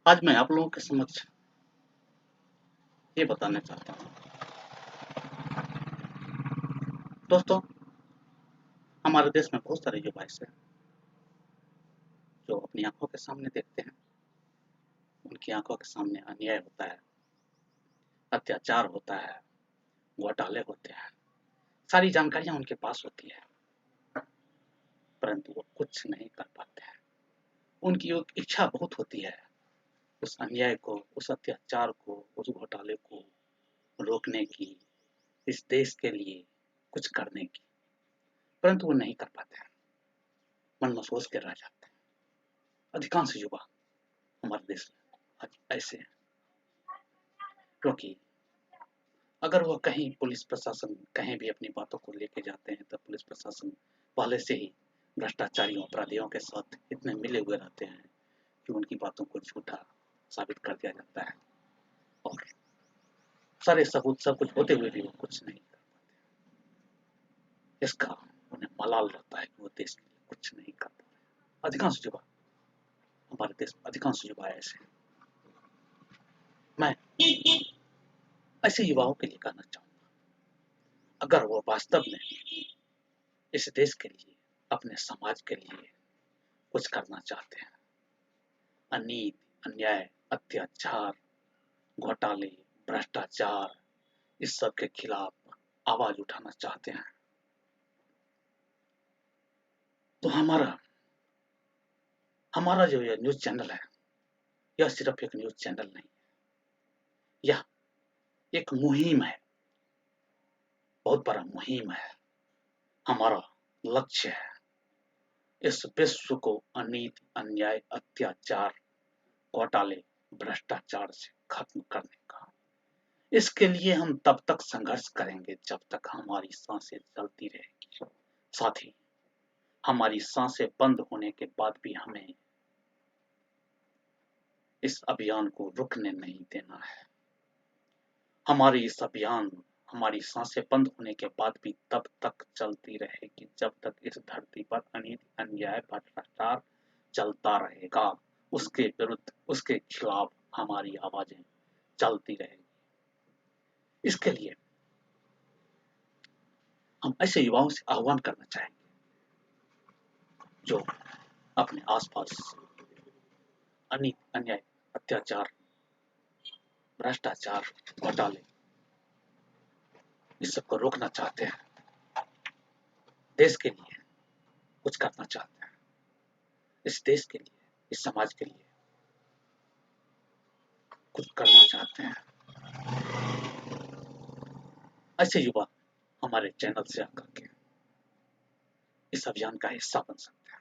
आज मैं आप लोगों के समक्ष ये बताना चाहता हूँ। दोस्तों, हमारे देश में बहुत सारे युवा ऐसे हैं, जो अपनी आँखों के सामने देखते हैं, उनकी आँखों के सामने अन्याय होता है, अत्याचार होता है, घोटाले होते हैं, सारी जानकारियाँ उनके पास होती है, परंतु वो कुछ नहीं कर पाते हैं। उनकी एक इच्छा बहुत होती है, उस अन्याय को, उस अत्याचार को, उस घोटाले को रोकने की, इस देश के लिए कुछ करने की, परंतु वो नहीं कर पाते हैं, मन में सोच के रह जाते हैं। अधिकांश युवा हमारे देश में आज ऐसे हैं, क्योंकि अगर वह कहीं पुलिस प्रशासन कहीं भी अपनी बातों को लेके जाते हैं, तो पुलिस प्रशासन पहले से ही भ्रष्टाचारियों, अपराधियों के साथ इतने मिले हुए रहते हैं कि उनकी बातों को झूठा साबित कर दिया जाता है और सारे सबूत सब कुछ होते हुए भी वो कुछ नहीं कर पाते। इसका उन्हें मलाल रहता है कि वो देश के लिए कुछ नहीं कर पा रहे। अधिकांश युवा हमारे देश में अधिकांश युवा ऐसे हैं। मैं ऐसे युवाओं के लिए कहना चाहूँगा, अगर वो वास्तव में इस देश के लिए, अपने समाज के लिए कुछ करना चाहते हैं, अनीति, अन्याय, अत्याचार, घोटाले, भ्रष्टाचार, इस सब के खिलाफ आवाज उठाना चाहते हैं, तो हमारा हमारा जो ये न्यूज़ चैनल है, यह सिर्फ एक न्यूज़ चैनल नहीं है, यह एक मुहिम है, बहुत बड़ा मुहिम है। हमारा लक्ष्य है इस विश्व को अनीति, अन्याय, अत्याचार, घोटाले, भ्रष्टाचार से खत्म करने का। इसके लिए हम तब तक संघर्ष करेंगे जब तक हमारी सांसें चलती रहेंगी। साथ ही हमारी सांसें बंद होने के बाद भी हमें इस अभियान को रुकने नहीं देना है। हमारी सांसें बंद होने के बाद भी तब तक चलती रहेगी जब तक इस धरती पर अनीति, अन्याय, भ्रष्टाचार चलता रहेगा। उसके विरुद्ध, उसके खिलाफ हमारी आवाजें चलती रहेगी। इसके लिए हम ऐसे युवाओं से आह्वान करना चाहेंगे जो अपने आसपास अनीति, अन्याय, अत्याचार, भ्रष्टाचार, घोटाले, इस सबको रोकना चाहते हैं, देश के लिए कुछ करना चाहते हैं, इस देश के लिए, इस समाज के लिए कुछ करना चाहते हैं, ऐसे युवा हमारे चैनल से आकर के इस अभियान का हिस्सा बन सकते हैं।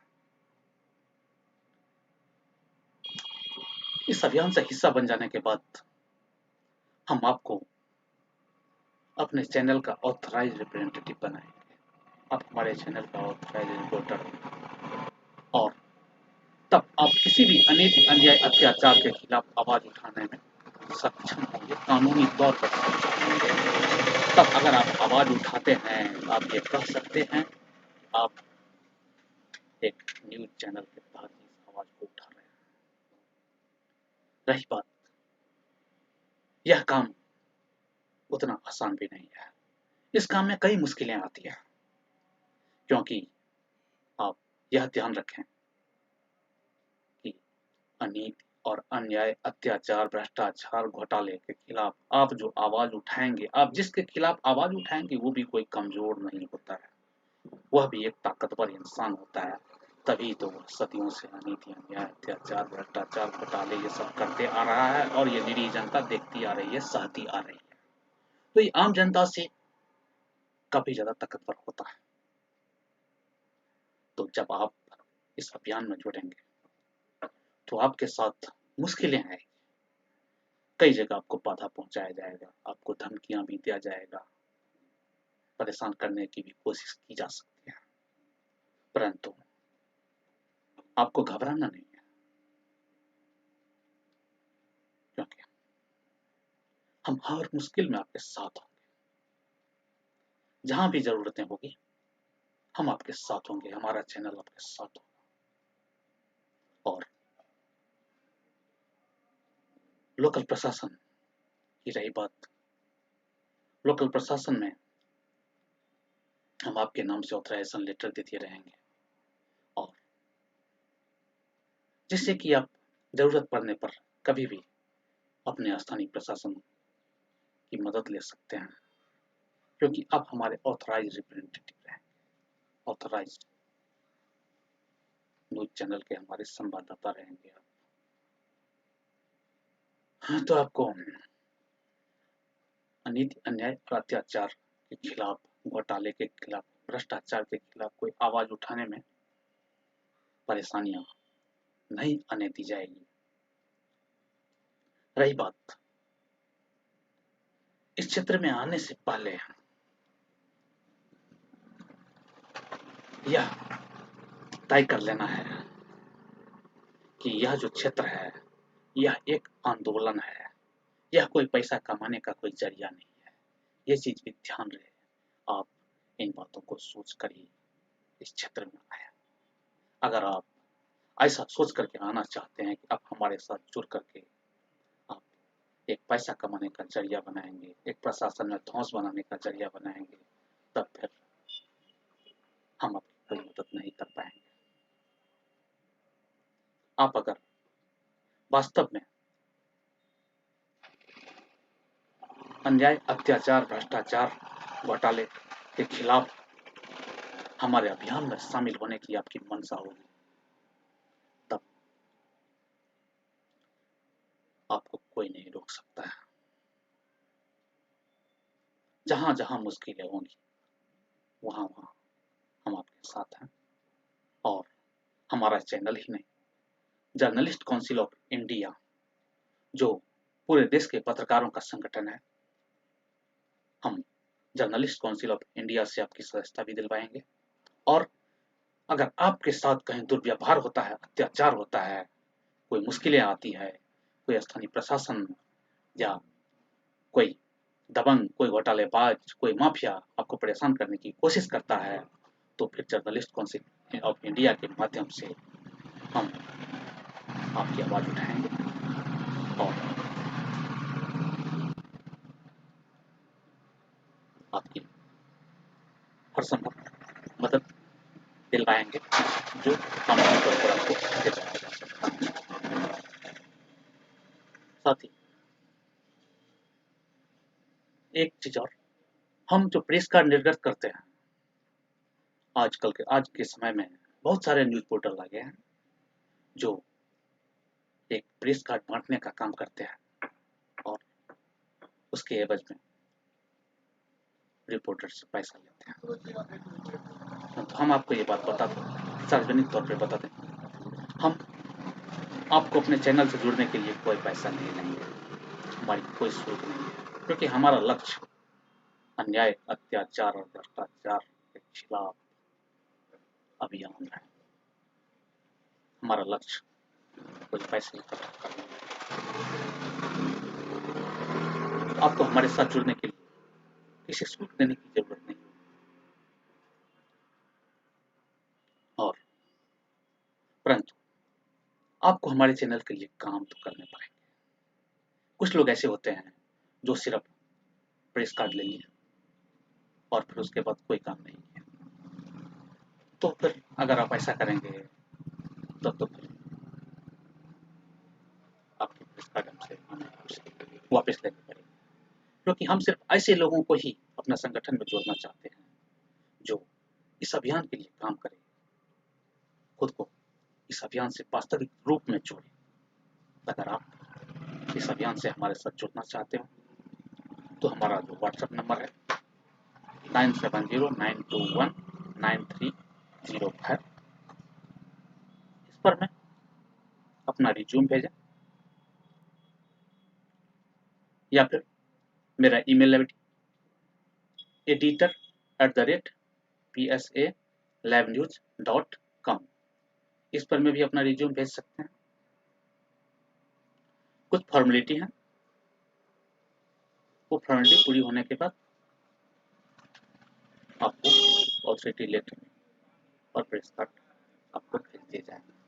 इस अभियान से हिस्सा बन जाने के बाद हम आपको अपने चैनल का ऑथराइज्ड रिप्रेजेंटेटिव बनाएंगे। आप हमारे चैनल का ऑथराइज्ड रिपोर्टर, और तब आप किसी भी अनीति, अन्याय, अत्याचार के खिलाफ आवाज उठाने में सक्षम होंगे, कानूनी तौर पर सक्षम होंगे। तब अगर आप आवाज उठाते हैं, आप ये कह सकते हैं आप एक न्यूज चैनल के तहत इस आवाज को उठा रहे हैं। रही बात, यह काम उतना आसान भी नहीं है। इस काम में कई मुश्किलें आती हैं, क्योंकि आप यह ध्यान रखें कि अनीति और अन्याय, अत्याचार, भ्रष्टाचार, घोटाले के खिलाफ आप जो आवाज उठाएंगे, आप जिसके खिलाफ आवाज उठाएंगे, वो भी कोई कमजोर नहीं होता है, वह भी एक ताकतवर इंसान होता है। तभी तो वह सदियों से अनीति, अन्याय, अत्याचार, भ्रष्टाचार, घोटाले ये सब करते आ रहा है और ये निरीह जनता देखती आ रही है, सहती आ रही है। तो ये आम जनता से काफी ज्यादा ताकतवर होता है। तो जब आप इस अभियान में जुड़ेंगे तो आपके साथ मुश्किलें आएगी, कई जगह आपको बाधा पहुंचाया जाएगा, आपको धमकियां भी दिया जाएगा, परेशान करने की भी कोशिश की जा सकती है, परंतु आपको घबराना नहीं है, क्योंकि हम हर मुश्किल में आपके साथ होंगे। जहां भी जरूरतें होगी हम आपके साथ होंगे, हमारा चैनल आपके साथ होगा। और लोकल प्रशासन की रही बात, लोकल प्रशासन में हम आपके नाम से ऑथराइजेशन लेटर देते रहेंगे, और जिससे कि आप जरूरत पड़ने पर कभी भी अपने स्थानीय प्रशासन की मदद ले सकते हैं, क्योंकि आप हमारे ऑथराइज रिप्रेजेंटेटिव हैं, ऑथराइज न्यूज चैनल के हमारे संवाददाता रहेंगे आप। हाँ, तो आपको अनीति, अन्याय और अत्याचार के खिलाफ, घोटाले के खिलाफ, भ्रष्टाचार के खिलाफ कोई आवाज उठाने में परेशानियां नहीं आने दी जाएगी। रही बात इस क्षेत्र में आने से पहले, यह तय कर लेना है कि यह जो क्षेत्र है यह एक आंदोलन है, यह कोई पैसा कमाने का कोई जरिया नहीं है। ये चीज भी ध्यान रहे, आप इन बातों को सोच कर ही इस क्षेत्र में आए। अगर आप ऐसा सोच करके आना चाहते हैं कि आप हमारे साथ जुड़ करके आप एक पैसा कमाने का जरिया बनाएंगे, एक प्रशासन में धौंस बनाने का जरिया बनाएंगे, तब फिर हम आपकी कोई मदद नहीं कर पाएंगे। आप अगर वास्तव में अन्याय, अत्याचार, भ्रष्टाचार, घोटाले के खिलाफ हमारे अभियान में शामिल होने की आपकी मंशा होगी, तब आपको कोई नहीं रोक सकता है। जहां जहां मुश्किलें होंगी वहां वहां हम आपके साथ हैं, और हमारा चैनल ही नहीं, जर्नलिस्ट काउंसिल ऑफ इंडिया, जो पूरे देश के पत्रकारों का संगठन है, हम जर्नलिस्ट काउंसिल ऑफ इंडिया से आपकी सदस्यता भी दिलवाएंगे। और अगर आपके साथ कहीं दुर्व्यवहार होता है, अत्याचार होता है, कोई मुश्किलें आती है, कोई स्थानीय प्रशासन या कोई दबंग, कोई घोटालेबाज, कोई माफिया आपको परेशान करने की कोशिश करता है, तो फिर जर्नलिस्ट काउंसिल ऑफ इंडिया के माध्यम से हम आपकी आवाज उठाएंगे और आपकी हर संभव मदद दिलवाएंगे, जो हम आमतौर पर आपको दिलवाया जा सकता है। साथ ही एक चीज और, हम जो प्रेस कार्ड निर्गत करते हैं, आज के समय में बहुत सारे न्यूज पोर्टल आ गए हैं जो एक प्रेस कार्ड बांटने का काम करते हैं और उसके एवज में रिपोर्टर से पैसा लेते हैं। तो हम आपको ये बात बता दें, सार्वजनिक तौर पे बता दें, हम आपको अपने चैनल से जुड़ने के लिए कोई पैसा नहीं लेंगे, हमारी कोई शुल्क नहीं है, क्योंकि हमारा लक्ष्य अन्याय, अत्याचार और भ्रष्टाचार के खिलाफ अभियान है। हमारा लक्ष्य कोई पैसे इकट्ठा करना है। आपको हमारे साथ जुड़ने के लिए किसी शुल्क देने की जरूरत नहीं, और परंतु आपको हमारे चैनल के लिए काम तो करने पड़ेंगे। कुछ लोग ऐसे होते हैं जो सिर्फ प्रेस कार्ड ले लिए और फिर उसके बाद कोई काम नहीं किया, तो फिर अगर आप ऐसा करेंगे तो फिर आपके प्रेस कार्ड हमसे हमें वापस लेने पड़ेंगे, क्योंकि हम सिर्फ ऐसे लोगों को ही अपना संगठन में जोड़ना चाहते हैं जो इस अभियान के लिए काम करें, खुद को इस अभियान से वास्तविक रूप में जोड़े। अगर आप इस अभियान से हमारे साथ जुड़ना चाहते हो तो हमारा जो व्हाट्सएप नंबर है 9709219305, इस पर मैं अपना रिज्यूम भेजें, या फिर मेरा ईमेल आईडी editor@psa-livenews.com, इस पर मैं भी अपना रिज्यूम भेज सकते हैं। कुछ फॉर्मेलिटी है, वो फॉर्मेलिटी पूरी होने के बाद आपको ऑथोरिटी लेटर और प्रेस कार्ड आपको भेज दिए जाएंगे।